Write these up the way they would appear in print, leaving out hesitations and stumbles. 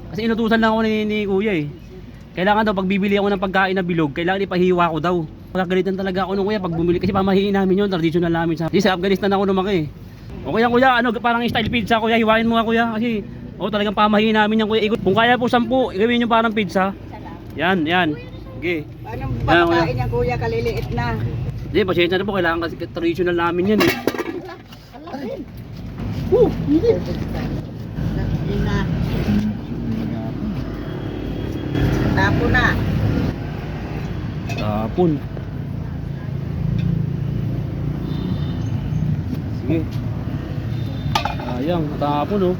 Kasi inutusan lang ako ni kuya eh. Kailangan daw pag bibili ako ng pagkain na bilog, kailangan ipahiwa ko daw. Pagkagalitan talaga ako nung kuya pag bumili kasi pamahiin namin yun, traditional namin sa Afghanistan ako lumaki eh. O kaya kuya, ano parang style pizza kuya, hiwain mo nga kuya kasi talagang pamahiin namin yan kuya. Ikot. Kung kaya po 10, gawin nyo parang pizza. Yan, yan. Okay. Anong pagkain niya kuya, kaliliit na. Hindi, pasensya na po, kailangan kasi traditional namin yan eh. Hindi. Tapo na. Tapon. Sige. Sayang, tapon oh.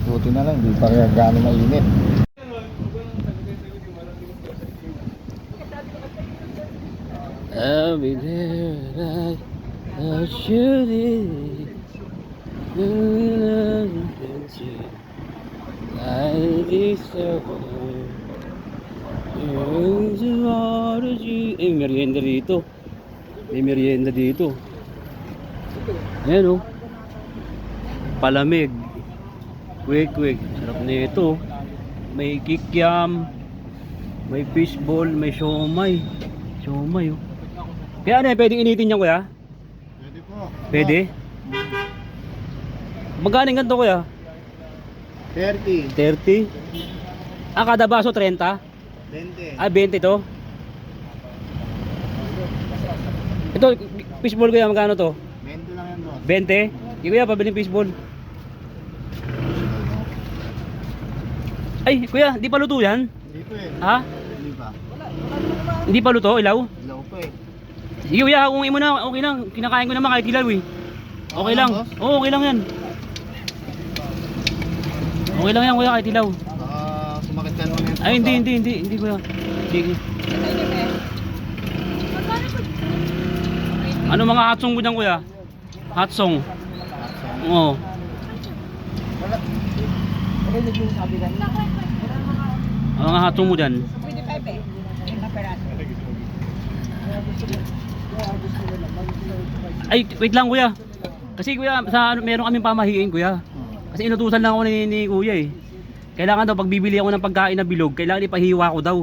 Buti na lang, di pa kaya gano'ng mainit. I'll be there, I should it. I deserve it. Merienda dito. May merienda dito. Ayan oh. Palamig. Quick. Sarap nito. May kikiam. May fishball. May siomay. Siomay oh. Kaya ano pwedeng initin niya kuya? Pwede po. Pwede? Magkano ganito kuya? 30. 30? Ah, kada baso 30? 20. Ah, 20 to? Ito, fishball kuya, magkano to? 20 lang yan boss. 20? Hindi kuya, pabiling fishball. Ay, kuya, di pa luto yan? Hindi po eh. Ha? Hindi pa. Hindi pa luto, ilaw? Ilaw po eh. Sige kuya, kung mo na, okay lang. Kinakain ko naman kahit ilaw eh. Okay lang. Oo, okay lang yan. Okay lang yan kuya, kahit ilaw. Sumakit ka naman yan. Ay, hindi kuya. Sige. Ano mga hot song ko dyan kuya? Hot song. Oo. Ano mga hot song mo dyan? 25 eh. Yung kaperaso. Ay, wait lang kuya. Kasi kuya, meron kaming pamahiin kuya. Kasi inutusan lang ako ni kuya eh. Kailangan daw pag bibili ako ng pagkain na bilog, kailangan ipahiwa ko daw.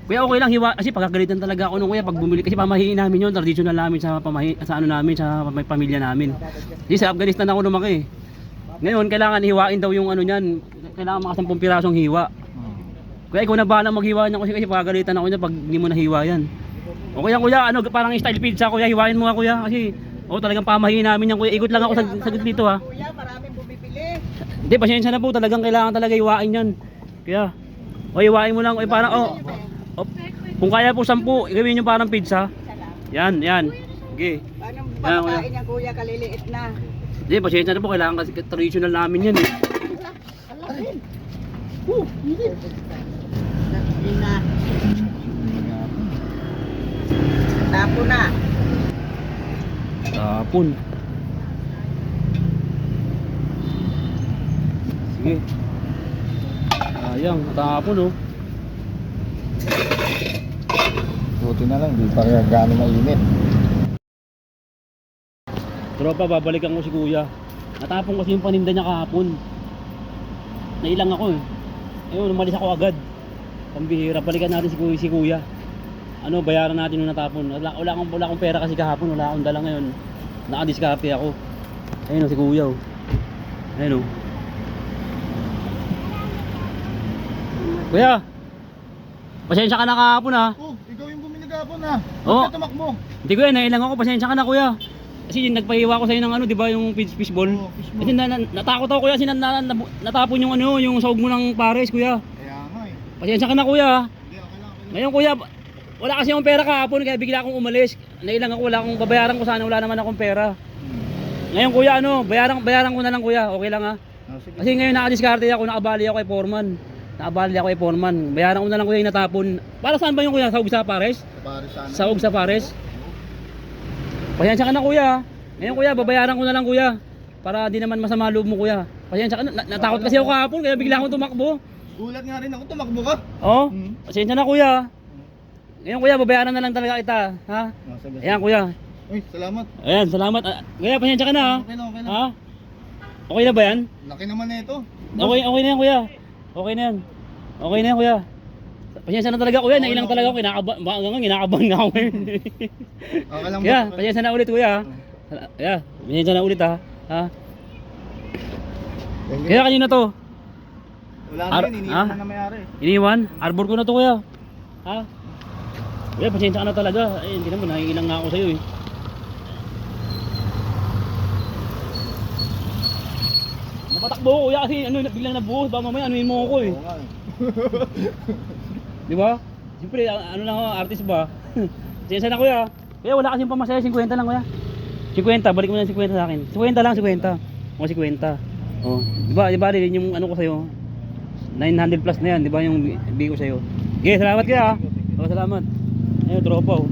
Kuya okay lang hiwa kasi pagkagalitan talaga ako nung kuya pag bumili kasi pamahiin namin yun, traditional namin sa ano namin sa pamilya namin. Kasi sa Afghanistan ako lumaki eh. Ngayon kailangan hiwain daw yung ano niyan. Kailangan mga 10 pirasong hiwa. Kuya ikaw na bahala maghiwa niya kasi pagkagalitan ako niya pag hindi mo nahiwa yan. O kaya kuya, ano parang style pizza kuya, hiwain mo nga kuya kasi talagang pamahiin namin yan kuya. Ikot lang ako sa dito ha. Kuya, maraming bumibili. Hindi, pasensya na po, talagang kailangan talaga hiwain yan. Kaya, hiwain mo lang, parang kung kaya po 10, gawin nyo parang pizza. Yan. Okay. Anong pagkain niya kuya, kaliliit na. Hindi, pasensya na po, kailangan kasi traditional namin yan eh. Hindi. Tapo na. Tapon. Sige. Sayang, tapon oh. Buti na lang, di pa kaya gano'ng mainit. Tropa, babalikan ko si kuya. Natapon kasi yung paninda niya kahapon. Nailang ako eh. Ayun, umalis ako agad. Pambihira, balikan natin si kuya. Ano, bayaran natin yung natapon. Wala akong pera kasi kahapon, wala akong dala ngayon. Nakadiskarte ako. Ayun si kuya oh. Ayun oh. Kuya, pasensya ka na kahapon ha. Oh, ikaw yung bumili kahapon ha. Oo. Bakit tumakbo? Hindi kuya, nailang ako, pasensya ka na kuya. Kasi nagpahiwa ko sa'yo ng ano, di ba, yung fishball. Oo, fishball. Kasi natakot ako kuya, kasi natapon yung ano, yung sahog mo ng pares kuya. Kaya nga eh. Pasensya ka na kuya. Hindi, okay lang. Ngayon kuya, wala kasi akong pera kahapon, kaya bigla akong umalis. Nailang ako, wala akong babayaran ko sana, wala naman akong pera. Ngayon kuya, ano, bayaran ko na lang kuya, okay lang ha. Sige. Kasi ngayon nakadiskarte ako, nakabali ako kay Foreman. Bayaran ko na lang kuya yung natapon. Para saan ba yung kuya? Sahog sa pares? Paris sana. Sahog sa pares? Pasensya ka na kuya. Ngayon kuya, babayaran ko na lang kuya. Para di naman masama loob mo kuya. Pasensya ka na, natakot kasi ako kahapon, kaya bigla akong tumakbo. Gulat nga rin ako, tumakbo ka. Oh, pasensya na kuya. Ngayon kuya, babayaran na lang talaga kita, ha? Ayan kuya. Uy, salamat. Ayan, salamat. Kuya, pasensya ka na ha. Okay lang, okay lang. Ha? Okay na ba yan? Laki naman na ito. Okay na yan kuya. Okay na yan. Okay na yan kuya. Pasensya na talaga kuya, nailang talaga ako, hanggang ngayon kinakabahan nga ako ngayon. Okay lang Kaya, pasensya na ulit kuya. Kaya, pasensya na ulit ha. Ha? Kaya kanina to. Wala Ar- na yun, ha? iniwan na may-ari. Iniwan? Arbor ko na to kuya. Ha? Kuya, pasensya ka na talaga. Eh, hindi naman, naiilang nga ako sa'yo eh. Napatakbo ko kuya kasi ano, biglang nabuhos. Baka mamaya anuin mo ako eh. Oo nga eh. Di ba? Siyempre, ano lang ako, artist ba? Pasensya na kuya. Kuya, wala kasing pamasaya, 50 lang kuya. 50, balik mo na 50 sa akin. 50 lang, 50. O 50. Oh, di ba? Di ba rin yung ano ko sa'yo? 900 plus na yan, di ba yung bigay ko sa'yo? Okay, salamat kuya. Oh, salamat. Ayun, tropa oh.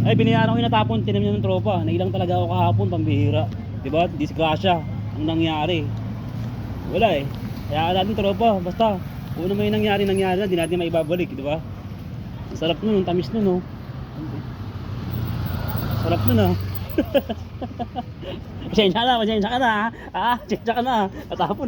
Ay, binayaran ko yung natapon, tinam niya ng tropa. Nailang talaga ako kahapon, pambihira. Di ba? Disgrasya ang nangyari. Wala eh. Kaya natin tropa, basta kung ano may nangyari na, di natin maibabalik, di ba? Ang sarap nun, ang tamis nun, oh. Sarap nun, ah. Pasensya ka na, ha? Ah, pasensya ka na. Natapon.